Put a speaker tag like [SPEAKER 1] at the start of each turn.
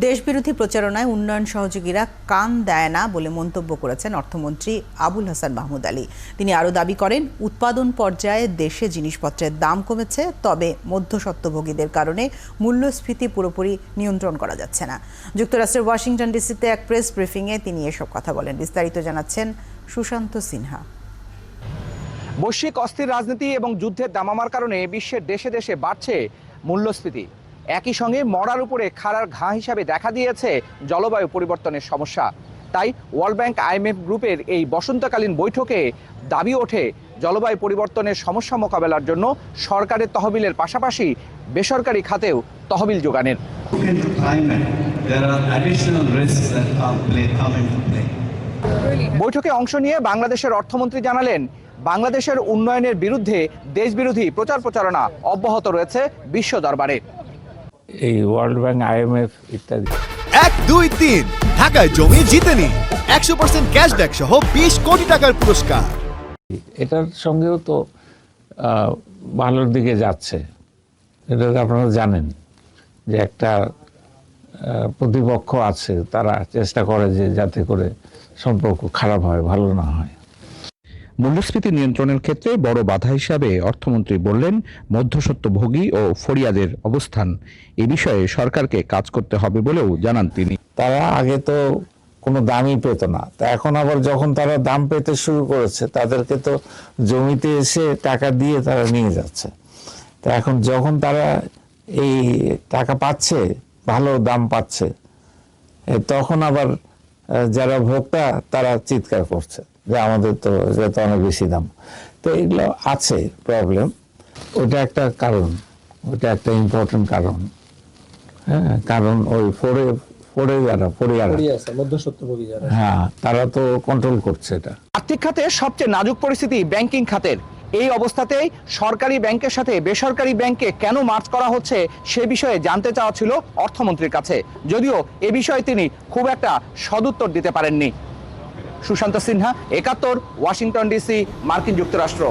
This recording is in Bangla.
[SPEAKER 1] দেশবিরোধী প্রচারণায় উন্নয়ন সহযোগীরা কান দেয় না বলে মন্তব্য করেছেন অর্থমন্ত্রী আবুল হাসান মাহমুদ আলী। তিনি আরও দাবি করেন, উৎপাদন পর্যায়ে দেশে জিনিসপত্রের দাম কমেছে, তবে মধ্যস্বত্বভোগীদের কারণে মূল্যস্ফীতি পুরোপুরি নিয়ন্ত্রণ করা যাচ্ছে না। যুক্তরাষ্ট্রের ওয়াশিংটন ডিসিতে এক প্রেস ব্রিফিংয়ে তিনি এসব কথা বলেন। বিস্তারিত জানাচ্ছেন সুশান্ত সিনহা।
[SPEAKER 2] বৈশ্বিক অস্থির রাজনীতি এবং যুদ্ধের দামামার কারণে বিশ্বের দেশে দেশে বাড়ছে মূল্যস্ফীতি। একই সঙ্গে মরার উপরে খাড়ার ঘা হিসাবে দেখা দিয়েছে জলবায়ু পরিবর্তনের সমস্যা। তাই ওয়ার্ল্ড ব্যাংক IMF গ্রুপের এই বসন্তকালীন বৈঠকে দাবি ওঠে জলবায়ু পরিবর্তনের সমস্যা মোকাবেলার জন্য সরকারের তহবিলের পাশাপাশি বেসরকারি খাতেও তহবিল যোগানের। বৈঠকে অংশ নিয়ে বাংলাদেশের অর্থমন্ত্রী জানালেন, বাংলাদেশের উন্নয়নের বিরুদ্ধে দেশবিরোধী প্রচার প্রচারণা অব্যাহত রয়েছে বিশ্ব দরবারে।
[SPEAKER 3] এই ওয়ার্ল্ড ব্যাংক IMF ইত্যাদি
[SPEAKER 4] 1, 2, 3 ঢাকায় জমি জিতে নিন 100% ক্যাশব্যাক সহ 20 কোটি টাকার পুরস্কার।
[SPEAKER 3] এটার সঙ্গেও তো ভালোর দিকে যাচ্ছে। এটা আপনারা জানেন যে একটা প্রতিপক্ষ আছে, তারা চেষ্টা করে যে যাতে করে সম্পর্ক খারাপ হয়, ভালো না হয়।
[SPEAKER 5] মূল্যস্ফীতি নিয়ন্ত্রণের ক্ষেত্রে বড় বাধা হিসাবে অর্থমন্ত্রী বললেন, মধ্যস্বত্বভোগী ও ফরিয়াদের অবস্থান। এ বিষয়ে সরকারকে কাজ করতে হবে বলেও জানান তিনি।
[SPEAKER 3] তারা আগে তো কোনো দামই পেত না, তা এখন আবার যখন তারা দাম পেতে শুরু করেছে, তাদেরকে তো জমিতে এসে টাকা দিয়ে তারা নিয়ে যাচ্ছে। তা এখন যখন তারা এই টাকা পাচ্ছে, ভালো দাম পাচ্ছে, তখন আবার যারা ভোক্তা তারা চিৎকার করছে যে আমাদের তো এটা তো অনেক বেশি দাম। তো এগুলো আছে প্রবলেম, ওটা একটা কারণ, ওটা একটা ইম্পর্টেন্ট কারণ। হ্যাঁ, কারণ ওই হ্যাঁ, তারা তো কন্ট্রোল করছে এটা।
[SPEAKER 2] আর্থিক খাতে সবচেয়ে নাজুক পরিস্থিতি ব্যাংকিং খাতের। এই অবস্থাতেই সরকারি ব্যাংকের সাথে বেসরকারি ব্যাংকে কেন মার্জ করা হচ্ছে সে বিষয়ে জানতে চাওয়া ছিল অর্থমন্ত্রীর কাছে, যদিও এ বিষয়ে তিনি খুব একটা সদুত্তর দিতে পারেননি। সুশান্ত সিনহা, 71, ওয়াশিংটন ডিসি, মার্কিন যুক্তরাষ্ট্র।